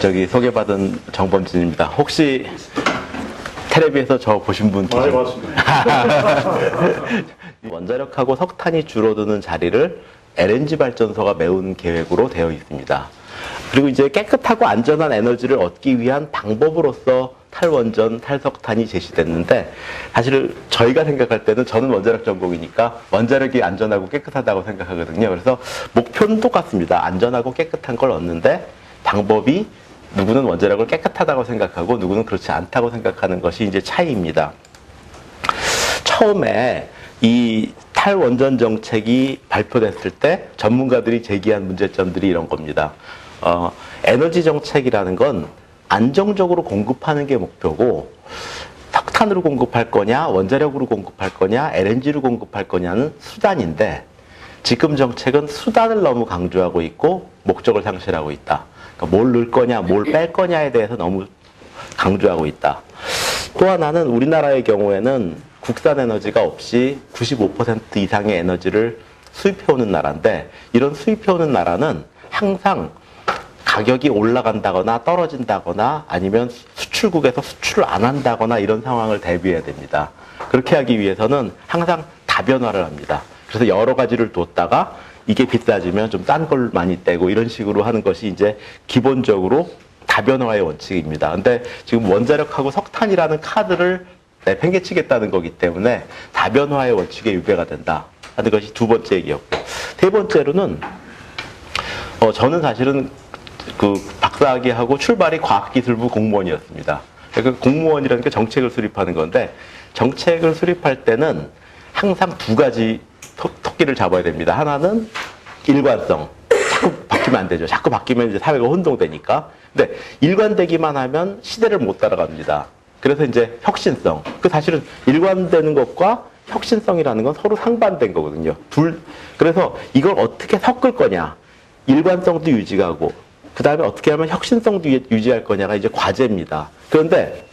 소개받은 정범진입니다. 혹시 텔레비에서 저 보신 분 네, 계세요? 맞습니다. 원자력하고 석탄이 줄어드는 자리를 LNG 발전소가 메운 계획으로 되어 있습니다. 그리고 이제 깨끗하고 안전한 에너지를 얻기 위한 방법으로서 탈원전, 탈석탄이 제시됐는데, 사실 저희가 생각할 때는, 저는 원자력 전공이니까 원자력이 안전하고 깨끗하다고 생각하거든요. 그래서 목표는 똑같습니다. 안전하고 깨끗한 걸 얻는데, 방법이 누구는 원자력을 깨끗하다고 생각하고 누구는 그렇지 않다고 생각하는 것이 이제 차이입니다. 처음에 이 탈원전 정책이 발표됐을 때 전문가들이 제기한 문제점들이 이런 겁니다. 에너지 정책이라는 건 안정적으로 공급하는 게 목표고, 석탄으로 공급할 거냐, 원자력으로 공급할 거냐, LNG로 공급할 거냐는 수단인데, 지금 정책은 수단을 너무 강조하고 있고 목적을 상실하고 있다. 그러니까 뭘 넣을 거냐, 뭘 뺄 거냐에 대해서 너무 강조하고 있다. 또 하나는 우리나라의 경우에는 국산 에너지가 없이 95% 이상의 에너지를 수입해오는 나라인데, 이런 수입해오는 나라는 항상 가격이 올라간다거나 떨어진다거나 아니면 수출국에서 수출을 안 한다거나 이런 상황을 대비해야 됩니다. 그렇게 하기 위해서는 항상 다변화를 합니다. 그래서 여러 가지를 뒀다가 이게 비싸지면 좀 싼 걸 많이 떼고 이런 식으로 하는 것이 이제 기본적으로 다변화의 원칙입니다. 근데 지금 원자력하고 석탄이라는 카드를 내팽개치겠다는 거기 때문에 다변화의 원칙에 위배가 된다 하는 것이 두 번째 얘기였고, 세 번째로는 저는 사실은 그 박사학위하고 출발이 과학기술부 공무원이었습니다. 그러니까 공무원이라는 게 정책을 수립하는 건데, 정책을 수립할 때는 항상 두 가지 토끼를 잡아야 됩니다. 하나는 일관성. 자꾸 바뀌면 안 되죠. 자꾸 바뀌면 이제 사회가 혼동되니까. 근데 일관되기만 하면 시대를 못 따라갑니다. 그래서 이제 혁신성. 그 사실은 일관되는 것과 혁신성이라는 건 서로 상반된 거거든요. 그래서 이걸 어떻게 섞을 거냐. 일관성도 유지하고, 그 다음에 어떻게 하면 혁신성도 유지할 거냐가 이제 과제입니다. 그런데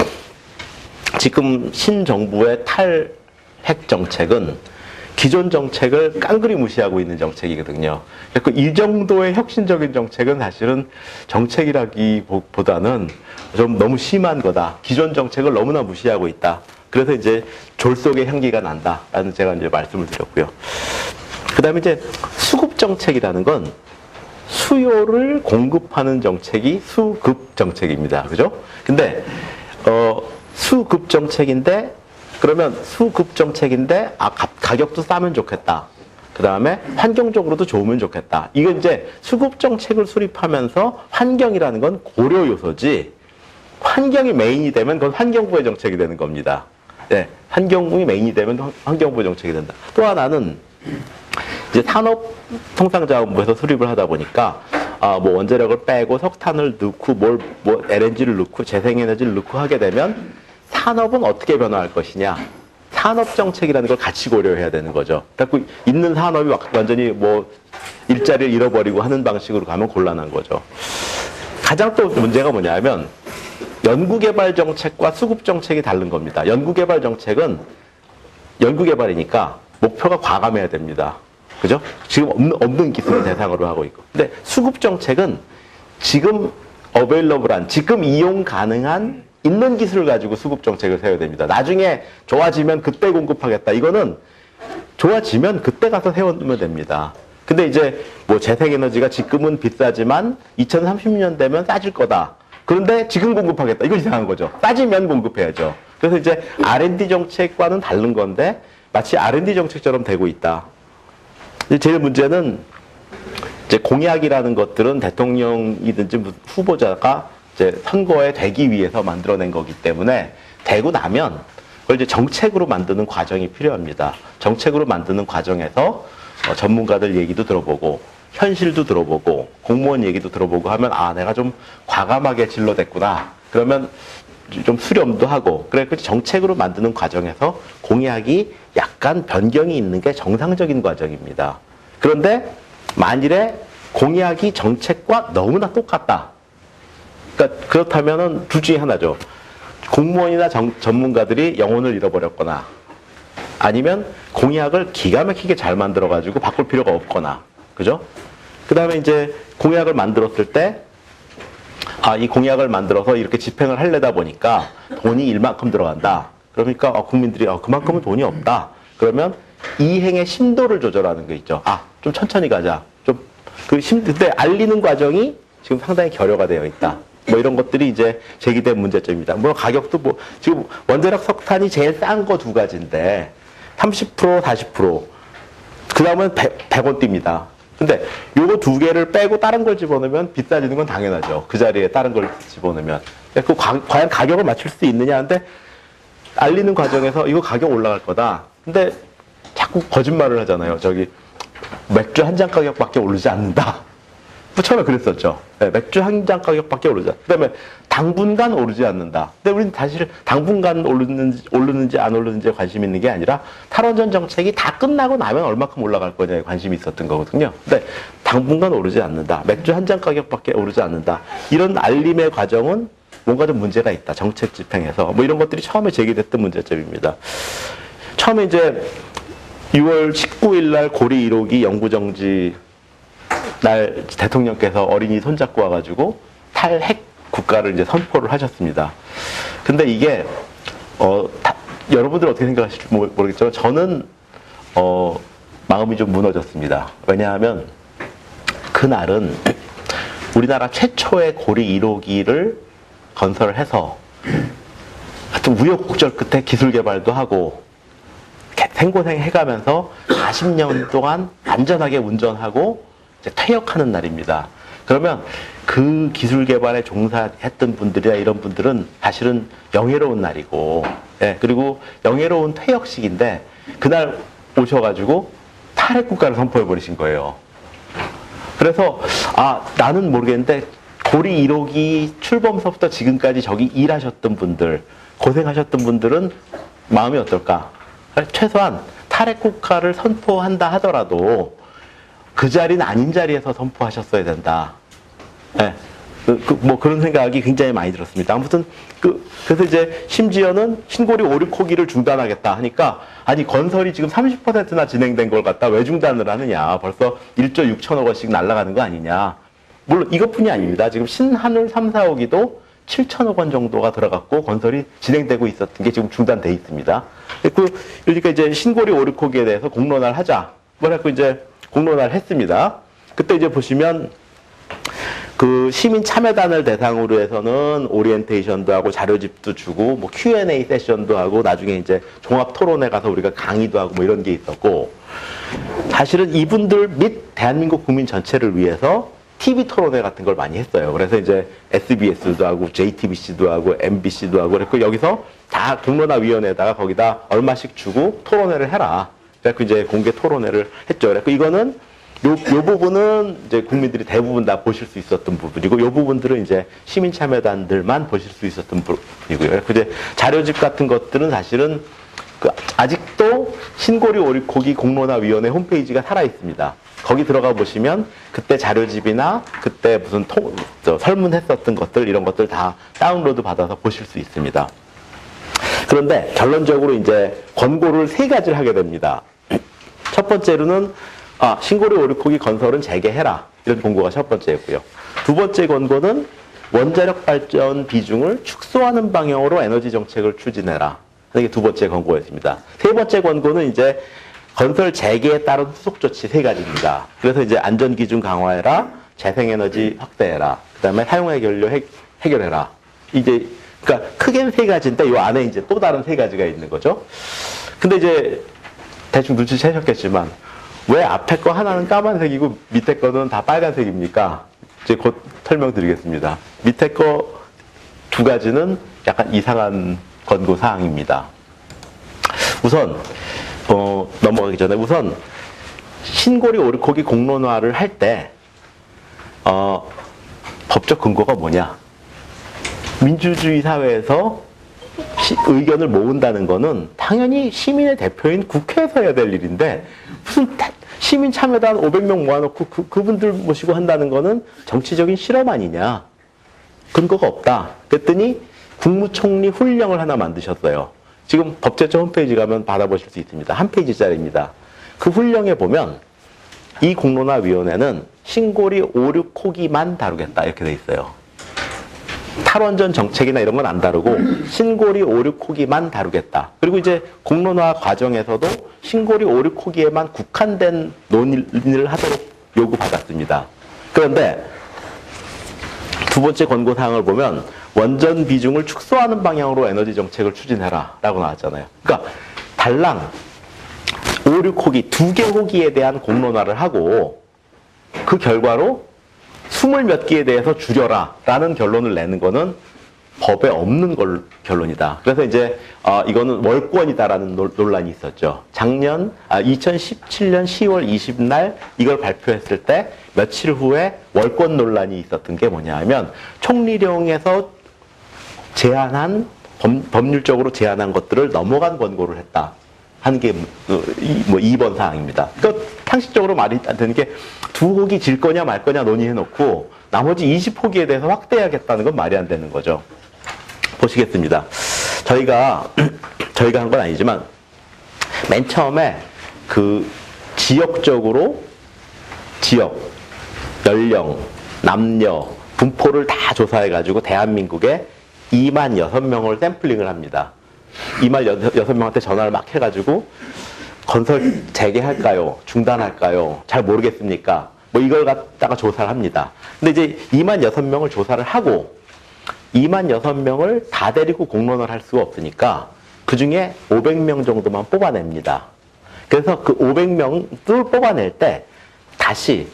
지금 신정부의 탈핵 정책은 기존 정책을 깡그리 무시하고 있는 정책이거든요. 그러니까 이 정도의 혁신적인 정책은 사실은 정책이라기보다는 좀 너무 심한 거다. 기존 정책을 너무나 무시하고 있다. 그래서 이제 졸 속에 향기가 난다라는 제가 이제 말씀을 드렸고요. 그 다음에 이제 수급 정책이라는 건 수요를 공급하는 정책이 수급 정책입니다. 그죠? 근데, 수급 정책인데, 그러면 수급 정책인데, 가격도 싸면 좋겠다. 그 다음에 환경적으로도 좋으면 좋겠다. 이건 이제 수급 정책을 수립하면서 환경이라는 건 고려 요소지, 환경이 메인이 되면 그건 환경부의 정책이 되는 겁니다. 네, 환경이 메인이 되면 환경부의 정책이 된다. 또 하나는 이제 산업통상자원부에서 수립을 하다 보니까, 뭐 원자력을 빼고 석탄을 넣고 뭐 LNG를 넣고 재생에너지를 넣고 하게 되면 산업은 어떻게 변화할 것이냐. 산업정책이라는 걸 같이 고려해야 되는 거죠. 자꾸 있는 산업이 완전히 뭐 일자리를 잃어버리고 하는 방식으로 가면 곤란한 거죠. 가장 또 문제가 뭐냐면 연구개발 정책과 수급 정책이 다른 겁니다. 연구개발 정책은 연구개발이니까 목표가 과감해야 됩니다. 그죠? 지금 없는 기술을 대상으로 하고 있고. 근데 수급 정책은 지금 어베일러블한, 지금 이용 가능한 있는 기술을 가지고 수급 정책을 세워야 됩니다. 나중에 좋아지면 그때 공급하겠다. 이거는 좋아지면 그때 가서 세우면 됩니다. 근데 이제 뭐 재생에너지가 지금은 비싸지만 2030년 되면 싸질 거다. 그런데 지금 공급하겠다. 이거 이상한 거죠. 싸지면 공급해야죠. 그래서 이제 R&D 정책과는 다른 건데 마치 R&D 정책처럼 되고 있다. 제일 문제는 이제 공약이라는 것들은 대통령이든지 후보자가 이제 선거에 되기 위해서 만들어낸 거기 때문에 되고 나면 그걸 이제 정책으로 만드는 과정이 필요합니다. 정책으로 만드는 과정에서 전문가들 얘기도 들어보고 현실도 들어보고 공무원 얘기도 들어보고 하면 내가 좀 과감하게 진로됐구나. 그러면 좀 수렴도 하고, 그래, 정책으로 만드는 과정에서 공약이 약간 변경이 있는 게 정상적인 과정입니다. 그런데 만일에 공약이 정책과 너무나 똑같다. 그러니까 그렇다면은 둘 중에 하나죠. 공무원이나 전문가들이 영혼을 잃어버렸거나, 아니면 공약을 기가 막히게 잘 만들어가지고 바꿀 필요가 없거나, 그죠? 그 다음에 이제 공약을 만들었을 때, 이 공약을 만들어서 이렇게 집행을 하려다 보니까 돈이 일만큼 들어간다. 그러니까 국민들이 그만큼은 돈이 없다. 그러면 이행의 심도를 조절하는 게 있죠. 좀 천천히 가자. 그때 알리는 과정이 지금 상당히 결여가 되어 있다. 뭐 이런 것들이 이제 제기된 문제점입니다. 물론 가격도 지금 원자력 석탄이 제일 싼 거 두 가지인데 30%, 40%. 그 다음은 100원대입니다. 근데 요거 두 개를 빼고 다른 걸 집어넣으면 비싸지는 건 당연하죠. 그 자리에 다른 걸 집어넣으면. 과연 가격을 맞출 수 있느냐 하는데 알리는 과정에서 이거 가격 올라갈 거다. 근데 자꾸 거짓말을 하잖아요. 맥주 한 잔 가격밖에 오르지 않는다. 처음에 그랬었죠. 네, 맥주 한 잔 가격밖에 오르지 않는다. 그 다음에 당분간 오르지 않는다. 근데 우리는 사실 당분간 오르는지 안 오르는지에 관심이 있는 게 아니라 탈원전 정책이 다 끝나고 나면 얼마큼 올라갈 거냐에 관심이 있었던 거거든요. 근데 당분간 오르지 않는다. 맥주 한 잔 가격밖에 오르지 않는다. 이런 알림의 과정은 뭔가 좀 문제가 있다. 정책 집행에서. 뭐 이런 것들이 처음에 제기됐던 문제점입니다. 처음에 이제 6월 19일 날 고리 1호기 영구정지 날 대통령께서 어린이 손잡고 와가지고 탈핵 국가를 이제 선포를 하셨습니다. 근데 이게, 여러분들 어떻게 생각하실지 모르겠지만 저는, 마음이 좀 무너졌습니다. 왜냐하면 그날은 우리나라 최초의 고리 1호기를 건설을 해서 하여튼 우여곡절 끝에 기술 개발도 하고 생고생 해가면서 40년 동안 안전하게 운전하고 이제 퇴역하는 날입니다. 그러면 그 기술 개발에 종사했던 분들이나 이런 분들은 사실은 영예로운 날이고, 그리고 영예로운 퇴역식인데 그날 오셔가지고 탈핵 국가를 선포해 버리신 거예요. 그래서 나는 모르겠는데 고리 1호기 출범서부터 지금까지 저기 일하셨던 분들, 고생하셨던 분들은 마음이 어떨까? 최소한 탈핵 국가를 선포한다 하더라도 그 자리는 아닌 자리에서 선포하셨어야 된다. 뭐 그런 생각이 굉장히 많이 들었습니다. 아무튼 그래서 이제 심지어는 신고리 5, 6호기를 중단하겠다 하니까 건설이 지금 30%나 진행된 걸 갖다 왜 중단을 하느냐. 벌써 1조 6천억 원씩 날아가는 거 아니냐. 물론 이것뿐이 아닙니다. 지금 신한울 3, 4호기도 7천억 원 정도가 들어갔고 건설이 진행되고 있었던 게 지금 중단돼 있습니다. 그러니까 이제 신고리 5, 6호기에 대해서 공론화를 하자. 그래갖고 이제 공론화를 했습니다. 그때 이제 보시면 그 시민 참여단을 대상으로 해서는 오리엔테이션도 하고 자료집도 주고 뭐 Q&A 세션도 하고 나중에 이제 종합 토론회 가서 우리가 강의도 하고 뭐 이런 게 있었고, 사실은 이분들 및 대한민국 국민 전체를 위해서 TV 토론회 같은 걸 많이 했어요. 그래서 이제 SBS도 하고 JTBC도 하고 MBC도 하고 그래서 여기서 다 공론화위원회에다가 거기다 얼마씩 주고 토론회를 해라. 그래서 이제 공개 토론회를 했죠. 그래서 이거는 요 부분은 이제 국민들이 대부분 다 보실 수 있었던 부분이고, 요 부분들은 이제 시민 참여단들만 보실 수 있었던 부분이고요. 그래서 이제 자료집 같은 것들은 사실은 아직도 신고리 5, 6호기 공론화위원회 홈페이지가 살아 있습니다. 거기 들어가 보시면 그때 자료집이나 그때 무슨 설문했었던 것들 이런 것들 다 다운로드 받아서 보실 수 있습니다. 그런데 결론적으로 이제 권고를 3가지를 하게 됩니다. 첫 번째로는 신고리 5, 6호기 건설은 재개해라. 이런 권고가 첫 번째였고요. 두 번째 권고는 원자력 발전 비중을 축소하는 방향으로 에너지 정책을 추진해라. 이게 두 번째 권고였습니다. 세 번째 권고는 이제 건설 재개에 따른 후속 조치 3가지입니다. 그래서 이제 안전 기준 강화해라, 재생에너지 확대해라, 그다음에 사용 해결료 해결해라. 이제 그러니까 크게는 3가지인데 이 안에 이제 또 다른 3가지가 있는 거죠. 근데 이제 대충 눈치채셨겠지만 왜 앞에 거 하나는 까만색이고 밑에 거는 다 빨간색입니까? 이제 곧 설명드리겠습니다. 밑에 거 2가지는 약간 이상한 권고 사항입니다. 우선 넘어가기 전에 우선 신고리 5, 6호기 공론화를 할 때 법적 근거가 뭐냐? 민주주의 사회에서 의견을 모은다는 거는 당연히 시민의 대표인 국회에서 해야 될 일인데 무슨 시민 참여단 500명 모아놓고 그분들 모시고 한다는 거는 정치적인 실험 아니냐? 근거가 없다. 그랬더니 국무총리 훈령을 하나 만드셨어요. 지금 법제처 홈페이지 가면 받아보실 수 있습니다. 한 페이지짜리입니다. 그 훈령에 보면 이 공론화위원회는 신고리 5, 6호기만 다루겠다 이렇게 돼 있어요. 탈원전 정책이나 이런 건 안 다루고 신고리 오류코기만 다루겠다. 그리고 이제 공론화 과정에서도 신고리 오류코기에만 국한된 논의를 하도록 요구받았습니다. 그런데 두 번째 권고사항을 보면 원전 비중을 축소하는 방향으로 에너지 정책을 추진해라 라고 나왔잖아요. 그러니까 달랑 오류코기, 2개 호기에 대한 공론화를 하고 그 결과로 20몇 개에 대해서 줄여라 라는 결론을 내는 거는 법에 없는 결론이다. 그래서 이제 이거는 월권이다라는 논란이 있었죠. 2017년 10월 20날 이걸 발표했을 때 며칠 후에 월권 논란이 있었던 게 뭐냐 하면 총리령에서 제한한 법률적으로 제한한 것들을 넘어간 권고를 했다 하는 게 뭐 2번 사항입니다. 그러니까 상식적으로 말이 안 되는 게 2호기 질 거냐 말 거냐 논의해놓고 나머지 20호기에 대해서 확대해야겠다는 건 말이 안 되는 거죠. 보시겠습니다. 저희가 한 건 아니지만 맨 처음에 그 지역적으로 지역, 연령, 남녀, 분포를 다 조사해가지고 대한민국에 2만 6명을 샘플링을 합니다. 2만 6명한테 전화를 막 해가지고 건설 재개할까요? 중단할까요? 잘 모르겠습니까? 뭐 이걸 갖다가 조사를 합니다. 근데 이제 2만 6명을 조사를 하고 2만 6명을 다 데리고 공론을 할 수가 없으니까 그 중에 500명 정도만 뽑아냅니다. 그래서 그 500명을 뽑아낼 때 다시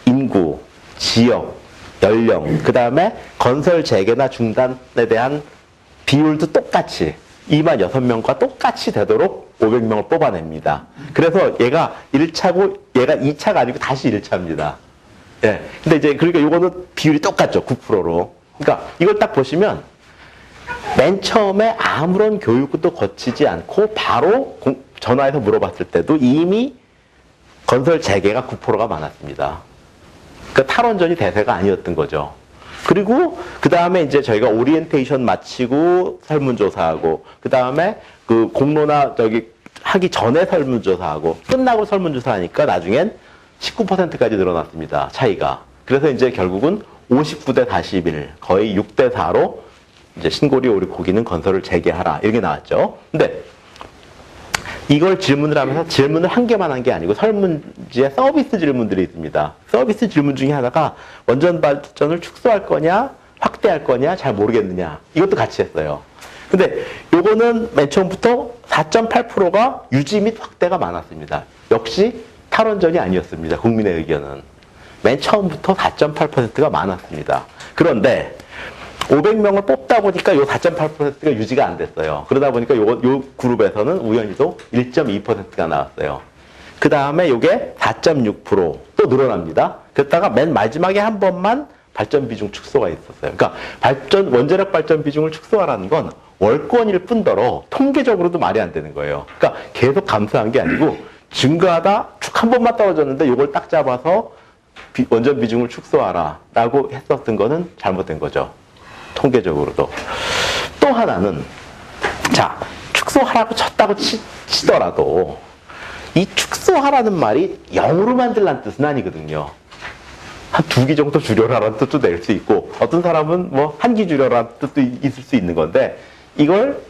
인구, 지역, 연령, 그 다음에 건설 재개나 중단에 대한 비율도 똑같이 2만 6명과 똑같이 되도록 500명을 뽑아냅니다. 그래서 얘가 1차고 얘가 2차가 아니고 다시 1차입니다. 예. 근데 이제 그러니까 요거는 비율이 똑같죠. 9%로. 그러니까 이걸 딱 보시면 맨 처음에 아무런 교육도 거치지 않고 바로 전화해서 물어봤을 때도 이미 건설 재개가 9%가 많았습니다. 그러니까 탈원전이 대세가 아니었던 거죠. 그리고 그 다음에 이제 저희가 오리엔테이션 마치고 설문조사하고 그 다음에 그 공론화 하기 전에 설문조사하고 끝나고 설문조사하니까 나중엔 19%까지 늘어났습니다. 차이가. 그래서 이제 결국은 59대 41, 거의 6대 4로 이제 신고리 오류코기는 건설을 재개하라 이렇게 나왔죠. 근데 이걸 질문을 하면서 질문을 한 개만 한 게 아니고 설문지에 서비스 질문들이 있습니다. 서비스 질문 중에 하나가 원전 발전을 축소할 거냐, 확대할 거냐, 잘 모르겠느냐. 이것도 같이 했어요. 근데 요거는 맨 처음부터 4.8%가 유지 및 확대가 많았습니다. 역시 탈원전이 아니었습니다. 국민의 의견은. 맨 처음부터 4.8%가 많았습니다. 그런데 500명을 뽑다 보니까 요 4.8%가 유지가 안 됐어요. 그러다 보니까 요 그룹에서는 우연히도 1.2%가 나왔어요. 그 다음에 요게 4.6%또 늘어납니다. 그랬다가 맨 마지막에 한 번만 발전 비중 축소가 있었어요. 그러니까 원자력 발전 비중을 축소하라는 건 월권일 뿐더러 통계적으로도 말이 안 되는 거예요. 그러니까 계속 감소한 게 아니고 증가하다 축 한 번만 떨어졌는데 요걸 딱 잡아서 원전 비중을 축소하라라고 했었던 거는 잘못된 거죠. 통계적으로도. 또 하나는 자 축소하라고 쳤다고 치더라도 이 축소하라는 말이 0으로 만들라는 뜻은 아니거든요. 한 2기 정도 줄여라라는 뜻도 낼 수 있고 어떤 사람은 뭐 1기 줄여라는 뜻도 있을 수 있는 건데 이걸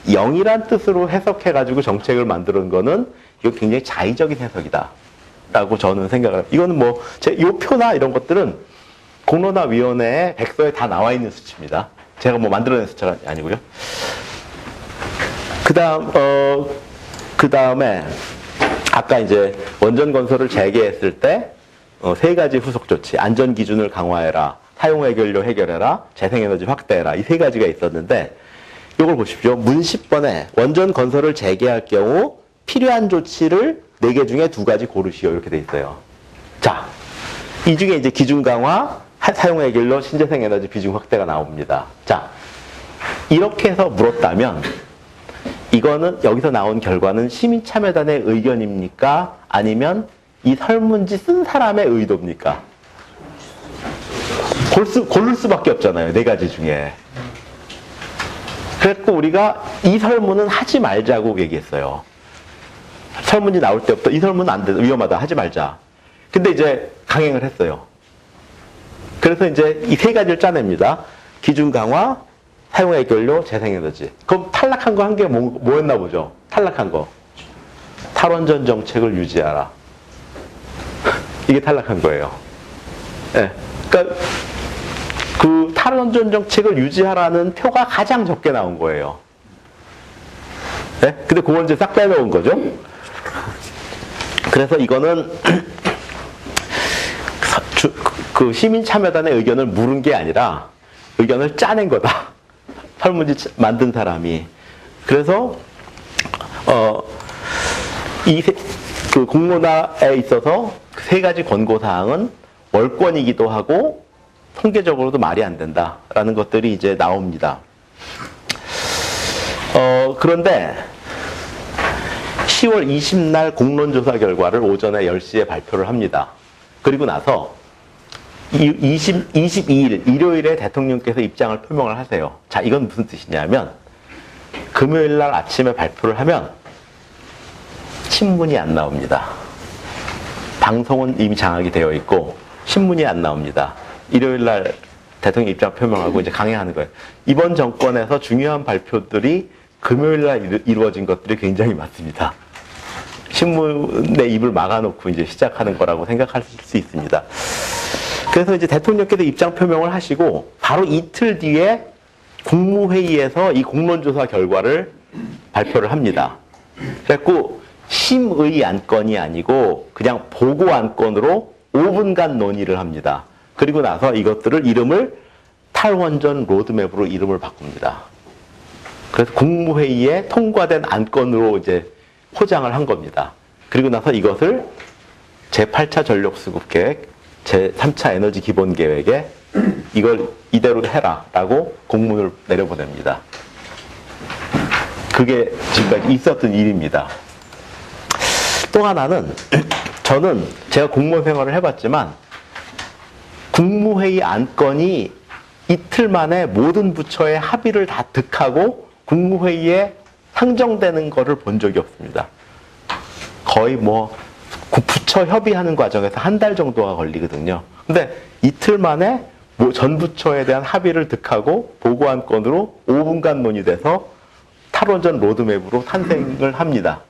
0이란 뜻으로 해석해가지고 정책을 만드는 거는 이거 굉장히 자의적인 해석이다 라고 저는 생각을 합니다. 이거는 뭐 요 표나 이런 것들은 공론화위원회에 백서에 다 나와 있는 수치입니다. 제가 뭐 만들어낸 수치가 아니고요. 그 다음에 아까 이제 원전 건설을 재개했을 때 3가지 후속 조치, 안전 기준을 강화해라, 사용 해결료 해결해라, 재생에너지 확대해라 이 3가지가 있었는데 이걸 보십시오. 문 10번에 원전 건설을 재개할 경우 필요한 조치를 4개 중에 2가지 고르시오 이렇게 돼 있어요. 자, 이 중에 이제 기준 강화, 사용 해결료, 신재생 에너지 비중 확대가 나옵니다. 자, 이렇게 해서 물었다면 이거는 여기서 나온 결과는 시민참여단의 의견입니까? 아니면 이 설문지 쓴 사람의 의도입니까? 고를 수밖에 없잖아요. 4가지 중에. 그래서 우리가 이 설문은 하지 말자고 얘기했어요. 설문지 나올 때부터 이 설문은 안 돼, 위험하다, 하지 말자. 근데 이제 강행을 했어요. 그래서 이제 이 3가지를 짜냅니다. 기준 강화, 사용해결료, 재생에너지. 그럼 탈락한 거 한 개 뭐였나 보죠? 탈락한 거. 탈원전 정책을 유지하라. 이게 탈락한 거예요. 예. 그러니까 그 탈원전 정책을 유지하라는 표가 가장 적게 나온 거예요. 예? 근데 그걸 이제 싹 빼놓은 거죠. 그래서 이거는 그 시민 참여단의 의견을 물은 게 아니라 의견을 짜낸 거다. 설문지 만든 사람이. 그래서 그 공론화에 있어서 세 가지 권고 사항은 월권이기도 하고 통계적으로도 말이 안 된다라는 것들이 이제 나옵니다. 그런데 10월 20날 공론조사 결과를 오전에 10시에 발표를 합니다. 그리고 나서 22일 일요일에 대통령께서 입장을 표명을 하세요. 자, 이건 무슨 뜻이냐면 금요일 날 아침에 발표를 하면 신문이 안 나옵니다. 방송은 이미 장악이 되어 있고 신문이 안 나옵니다. 일요일 날 대통령 입장 표명하고 이제 강행하는 거예요. 이번 정권에서 중요한 발표들이 금요일 날 이루어진 것들이 굉장히 많습니다. 신문의 입을 막아놓고 이제 시작하는 거라고 생각할 수 있습니다. 그래서 이제 대통령께서 입장 표명을 하시고 바로 이틀 뒤에 국무회의에서 이 공론조사 결과를 발표를 합니다. 그래갖고 심의 안건이 아니고 그냥 보고 안건으로 5분간 논의를 합니다. 그리고 나서 이것들을 이름을 탈원전 로드맵으로 이름을 바꿉니다. 그래서 국무회의에 통과된 안건으로 이제 포장을 한 겁니다. 그리고 나서 이것을 제8차 전력수급계획, 제3차 에너지 기본계획에 이걸 이대로 해라라고 공문을 내려보냅니다. 그게 지금까지 있었던 일입니다. 또 하나는 저는 제가 공무원 생활을 해봤지만 국무회의 안건이 이틀 만에 모든 부처의 합의를 다 득하고 국무회의에 상정되는 거를 본 적이 없습니다. 거의 뭐 부처 협의하는 과정에서 한 달 정도가 걸리거든요. 근데 이틀 만에 전 부처에 대한 합의를 득하고 보고안건으로 5분간 논의돼서 탈원전 로드맵으로 탄생을 합니다.